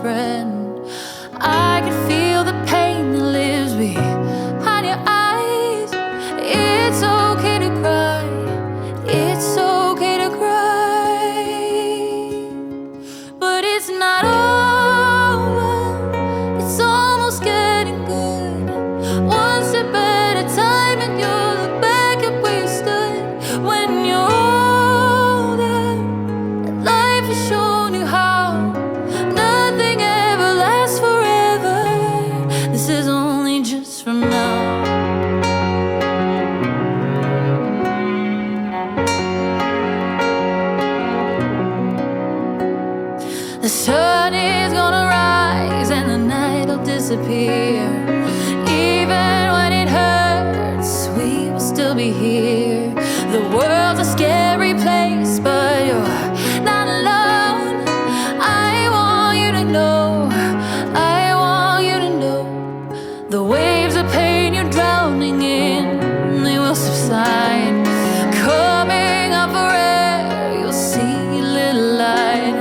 friend. I can feel the pain that lives behind your eyes. It's okay to cry. It's okay to cry. But it's not over. It's almost getting good. One step at a time, and you'll look back at where you stood when you're older. And life has shown you how nothing ever lasts forever. This is only just from now. The sun is gonna rise and the night will disappear. Even when it hurts, we will still be here. The world's a scary place, but you're not alone. I want you to know, I want you to know. The waves of pain you're drowning in, they will subside. Coming up for air, you'll see a little light.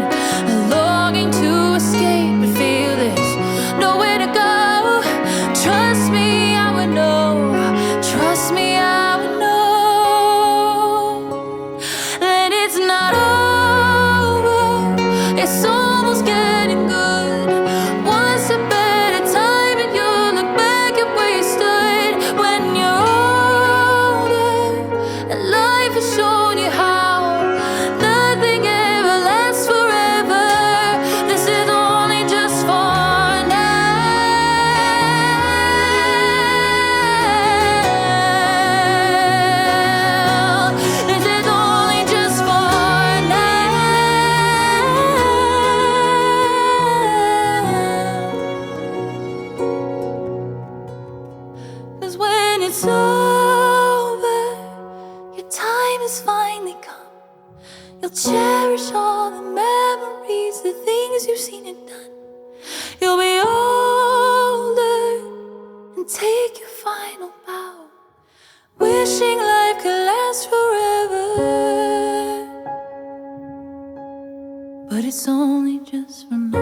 Longing to escape, but feel there's nowhere to go. Trust me, I would know. Trust me, I would know that it's not over. It's almost getting good. One step at a time, and you'll look back at where you stood when you're older. And life has shown you how nothing ever lasts forever. This is only just for now. This is only just for now. 'Cause when it's over, your time has finally come. You'll cherish all the memories, the things you've seen and done. You'll be older and take your final bow, wishing life could last forever. But it's only just from now.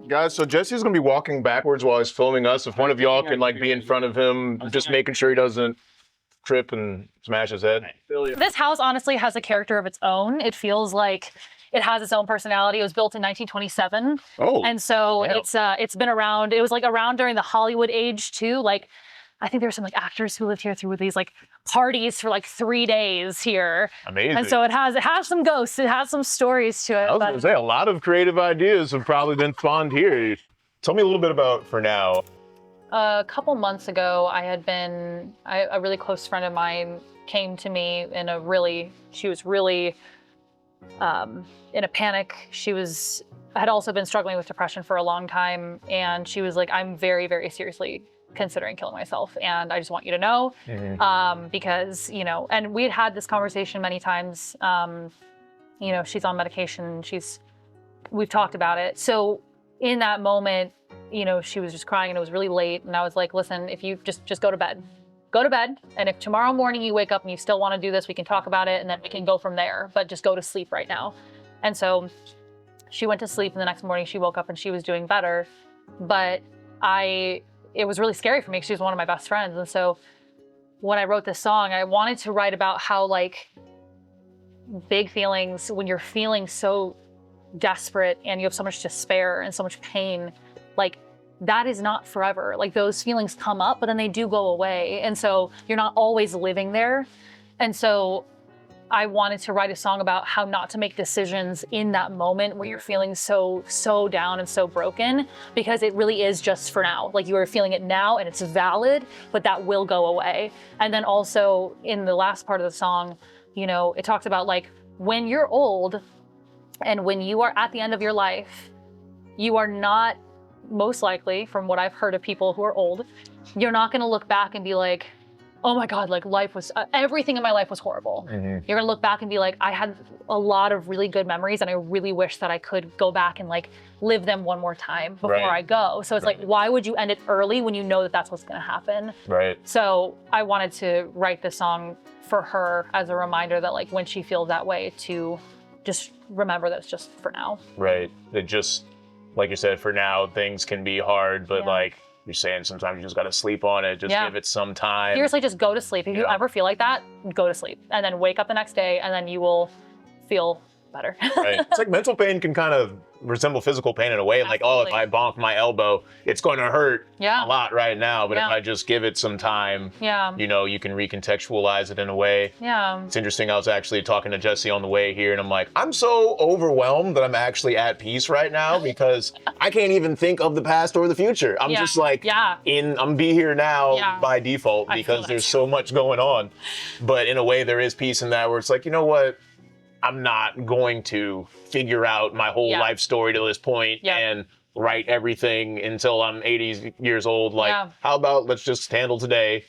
Guys, so Jesse's gonna be walking backwards while he's filming us. If one of y'all can like be in front of him, just making sure he doesn't trip and smash his head. This house honestly has a character of its own. It feels like it has its own personality. It was built in 1927. Oh, And so wow. it's been around. It was like around during the Hollywood age too. Like I think there were some like actors who lived here through these like parties for like 3 days here. Amazing. And so it has some ghosts. It has some stories to it. I was gonna say a lot of creative ideas have probably been spawned here. Tell me a little bit about For Now. A couple months ago, a really close friend of mine came to me she was really in a panic. Had also been struggling with depression for a long time. And she was like, I'm very, very seriously considering killing myself. And I just want you to know, because, and we had this conversation many times. She's on medication. We've talked about it. So in that moment, she was just crying and it was really late. And I was like, listen, if you just go to bed. Go to bed. And if tomorrow morning you wake up and you still want to do this, we can talk about it and then we can go from there. But just go to sleep right now. And so she went to sleep and the next morning she woke up and she was doing better. But it was really scary for me because she was one of my best friends. And so when I wrote this song, I wanted to write about how like big feelings, when you're feeling so desperate and you have so much despair and so much pain, like that is not forever. Like those feelings come up, but then they do go away. And so you're not always living there. And so I wanted to write a song about how not to make decisions in that moment where you're feeling so down and so broken, because it really is just for now. Like you are feeling it now and it's valid, but that will go away. And then also in the last part of the song, it talks about like when you're old and when you are at the end of your life, you are not, most likely, from what I've heard of people who are old, you're not gonna look back and be like, oh my God, like life was, everything in my life was horrible. Mm-hmm. You're gonna look back and be like, I had a lot of really good memories and I really wish that I could go back and like live them one more time before I go. So it's like, why would you end it early when you know that that's what's gonna happen? Right. So I wanted to write this song for her as a reminder that like when she feels that way to just remember that it's just for now. Right. It just, like you said, for now, things can be hard, but like you're saying, sometimes you just gotta sleep on it, just give it some time. Seriously, just go to sleep. If you ever feel like that, go to sleep. And then wake up the next day and then you will feel better. Right. It's like mental pain can kind of resemble physical pain in a way. Like, oh, if I bonk my elbow, it's going to hurt a lot right now. But if I just give it some time, you know, you can recontextualize it in a way. Yeah. It's interesting. I was actually talking to Jesse on the way here, and I'm like, I'm so overwhelmed that I'm actually at peace right now because I can't even think of the past or the future. I'm just like, I'm be here now by default because there's so much going on. But in a way, there is peace in that where it's like, you know what? I'm not going to figure out my whole life story to this point and write everything until I'm 80 years old. Like, how about let's just handle today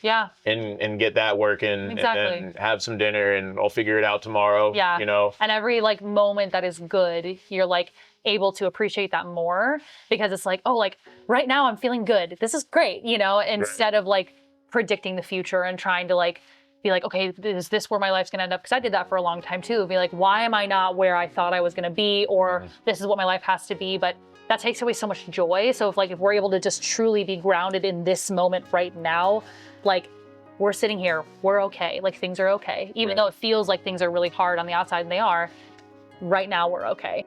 and get that working and then have some dinner and I'll figure it out tomorrow, you know? And every like moment that is good, you're like able to appreciate that more because it's like, oh, like right now I'm feeling good. This is great, you know, instead of like predicting the future and trying to like, be like, okay, is this where my life's gonna end up? Because I did that for a long time too. Be like, why am I not where I thought I was gonna be? Or this is what my life has to be. But that takes away so much joy. So if we're able to just truly be grounded in this moment right now, like we're sitting here, we're okay. Like things are okay. Even though it feels like things are really hard on the outside and they are, right now we're okay.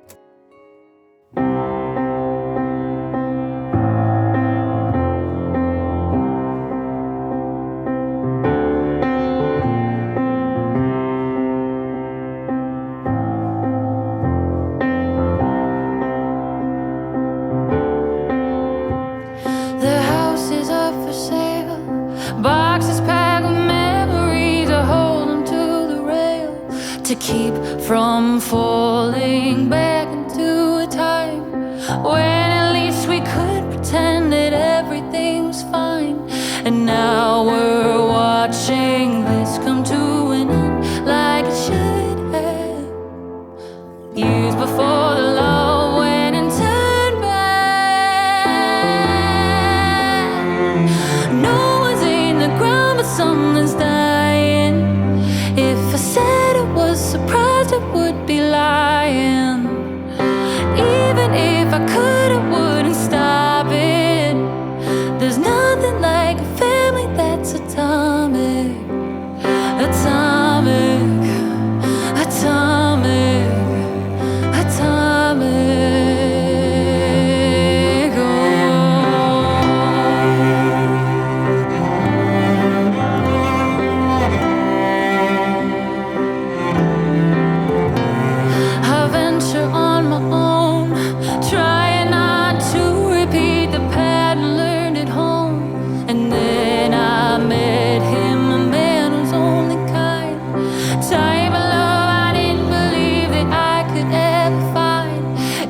To keep from falling back into a time when at least we could pretend that everything was fine. And now we're watching this come to an end like it should have. Years before the law went and turned back. No one's in the ground, but someone's dying. If I said I was surprised, I would be lying. Even if I could, I wouldn't stop it. There's nothing like a family that's atomic. Atomic. Atomic. Atomic.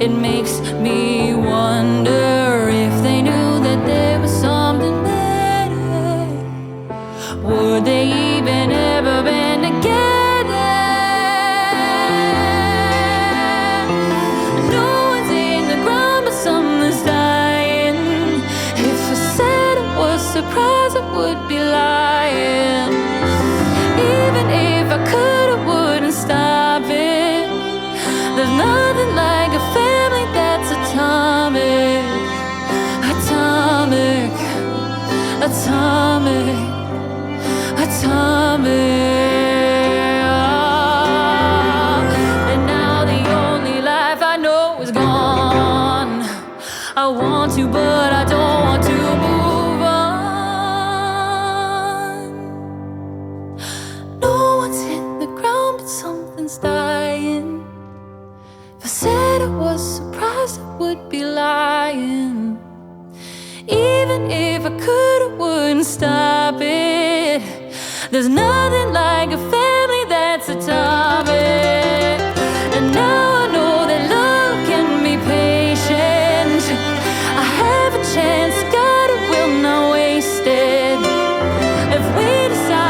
It makes me wonder if they knew that there was something better. Would they even ever been together? No one's in the ground, but someone's dying. If I said I was surprised, I would be lying. Even if I could, I wouldn't stop it. There's nothing like a family that's atomic. Atomic. Atomic. Atomic. And now the only life I know is gone. I want to, but I don't want to move on. No one's in the ground, but something's dying. If I said I was surprised, I would be lying. Even if I could, I wouldn't stop it. There's nothing like a family that's atomic. And now I know that love can be patient. I have a chance, God, I will not waste it. If we decide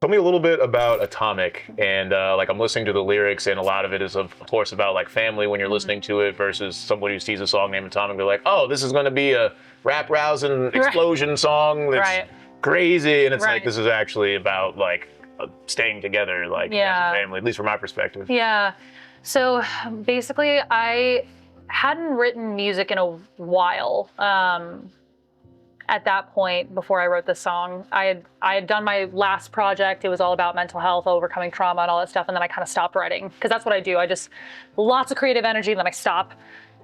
Tell me a little bit about Atomic, and like I'm listening to the lyrics, and a lot of it is of course about like family when you're listening to it versus somebody who sees a song named Atomic, they're like, oh, this is going to be a rap rousing explosion song that's crazy, and it's like this is actually about like staying together, like as a family, at least from my perspective. Yeah. So basically, I hadn't written music in a while. At that point, before I wrote this song, I had done my last project. It was all about mental health, overcoming trauma and all that stuff. And then I kind of stopped writing because that's what I do. I just, lots of creative energy, and then I stop.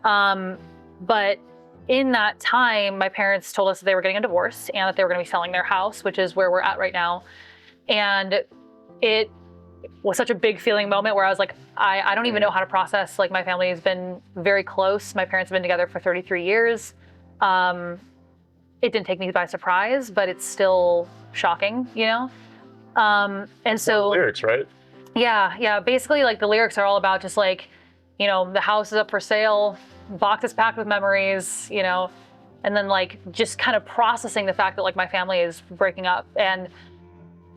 But in that time, my parents told us that they were getting a divorce and that they were going to be selling their house, which is where we're at right now. And it was such a big feeling moment where I was like, I don't even know how to process. Like, my family has been very close. My parents have been together for 33 years. It didn't take me by surprise, but it's still shocking, you know? And so— lyrics, right? Yeah. Basically, like, the lyrics are all about just like, you know, the house is up for sale, box is packed with memories, you know, and then like just kind of processing the fact that like my family is breaking up. And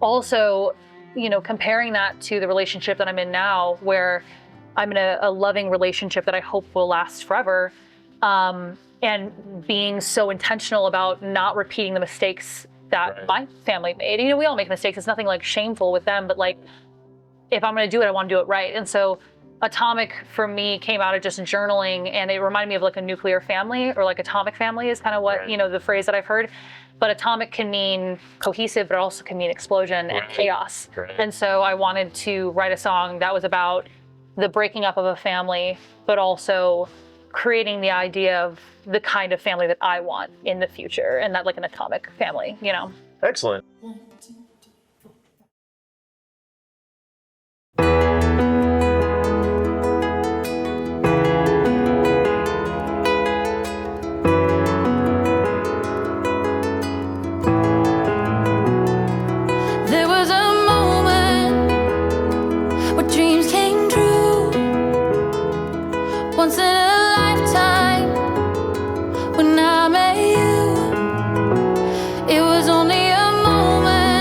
also, you know, comparing that to the relationship that I'm in now, where I'm in a loving relationship that I hope will last forever. And being so intentional about not repeating the mistakes that my family made. You know, we all make mistakes. It's nothing like shameful with them, but like, if I'm gonna do it, I wanna do it right. And so Atomic for me came out of just journaling, and it reminded me of like a nuclear family, or like atomic family is kind of what, you know, the phrase that I've heard. But atomic can mean cohesive, but it also can mean explosion and chaos. And so I wanted to write a song that was about the breaking up of a family, but also creating the idea of the kind of family that I want in the future, and that like an atomic family, you know? Excellent. There was a moment where dreams came true. Once in a lifetime, when I met you, it was only a moment.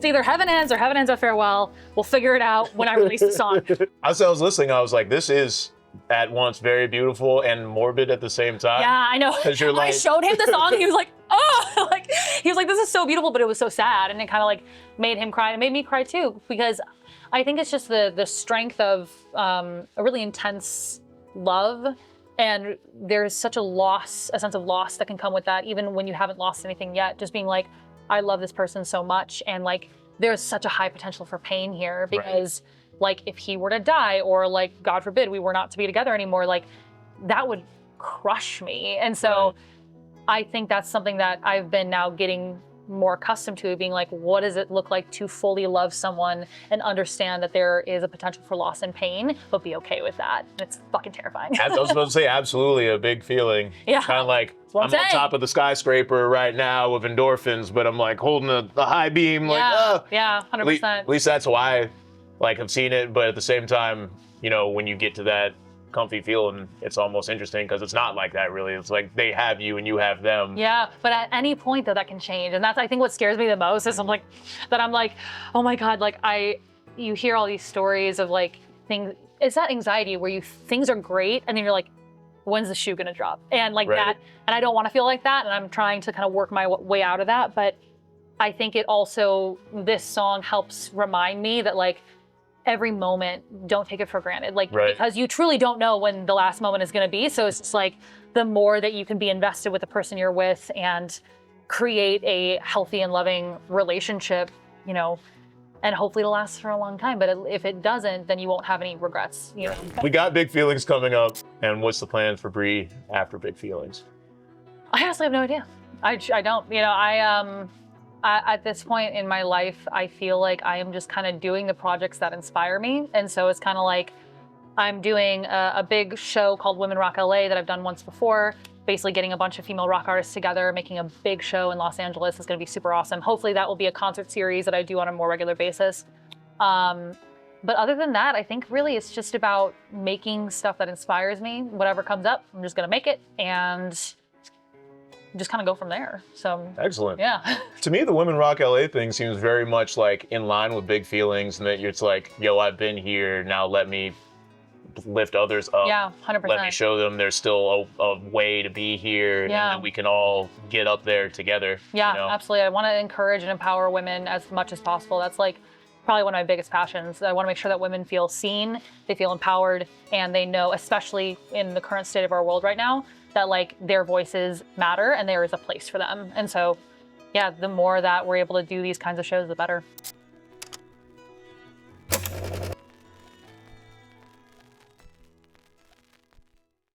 It's either Heaven Ends or Heaven Ends at Farewell. We'll figure it out when I release the song. As I was listening, I was like, this is at once very beautiful and morbid at the same time. Yeah, I know. Because you're like, I showed him the song. He was like, oh, like he was like, this is so beautiful, but it was so sad, and it kind of like made him cry. It made me cry too, because I think it's just the strength of a really intense love, and there's such a sense of loss that can come with that, even when you haven't lost anything yet. Just being like, I love this person so much, and like there's such a high potential for pain here, because like if he were to die, or like God forbid we were not to be together anymore, like that would crush me. And so I think that's something that I've been now getting more accustomed to, being like, what does it look like to fully love someone and understand that there is a potential for loss and pain, but be okay with that. And it's fucking terrifying. I was supposed to say, absolutely a big feeling. Yeah. Kind of like, I'm on top of the skyscraper right now with endorphins, but I'm like holding a high beam, like, yeah, 100%. At least that's why I like have seen it. But at the same time, you know, when you get to that comfy feeling, it's almost interesting because it's not like that really. It's like they have you and you have them. Yeah, but at any point though, that can change. And that's, I think, what scares me the most is I'm like, oh my God, like you hear all these stories of like things, it's that anxiety where things are great and then you're like, when's the shoe gonna drop? And like that, and I don't wanna feel like that, and I'm trying to kind of work my way out of that. But I think it also, this song helps remind me that like, every moment, don't take it for granted. Like, because you truly don't know when the last moment is going to be. So it's just like, the more that you can be invested with the person you're with and create a healthy and loving relationship, you know, and hopefully it'll last for a long time. But if it doesn't, then you won't have any regrets. You know? We got Big Feelings coming up. And what's the plan for BRE after Big Feelings? I honestly have no idea. I don't, you know, at this point in my life, I feel like I am just kind of doing the projects that inspire me. And so it's kind of like I'm doing a big show called Women Rock LA that I've done once before, basically getting a bunch of female rock artists together, making a big show in Los Angeles. It's going to be super awesome. Hopefully that will be a concert series that I do on a more regular basis. But other than that, I think really it's just about making stuff that inspires me. Whatever comes up, I'm just going to make it and just kind of go from there. So excellent. Yeah. To me, the Women Rock LA thing seems very much like in line with Big Feelings, and that it's like, yo, I've been here, now let me lift others up. Yeah, 100%. Let me show them there's still a way to be here, and that we can all get up there together. Yeah, you know? Absolutely. I want to encourage and empower women as much as possible. That's like probably one of my biggest passions. I want to make sure that women feel seen, they feel empowered, and they know, especially in the current state of our world right now, that like their voices matter and there is a place for them. And so, yeah, the more that we're able to do these kinds of shows, the better.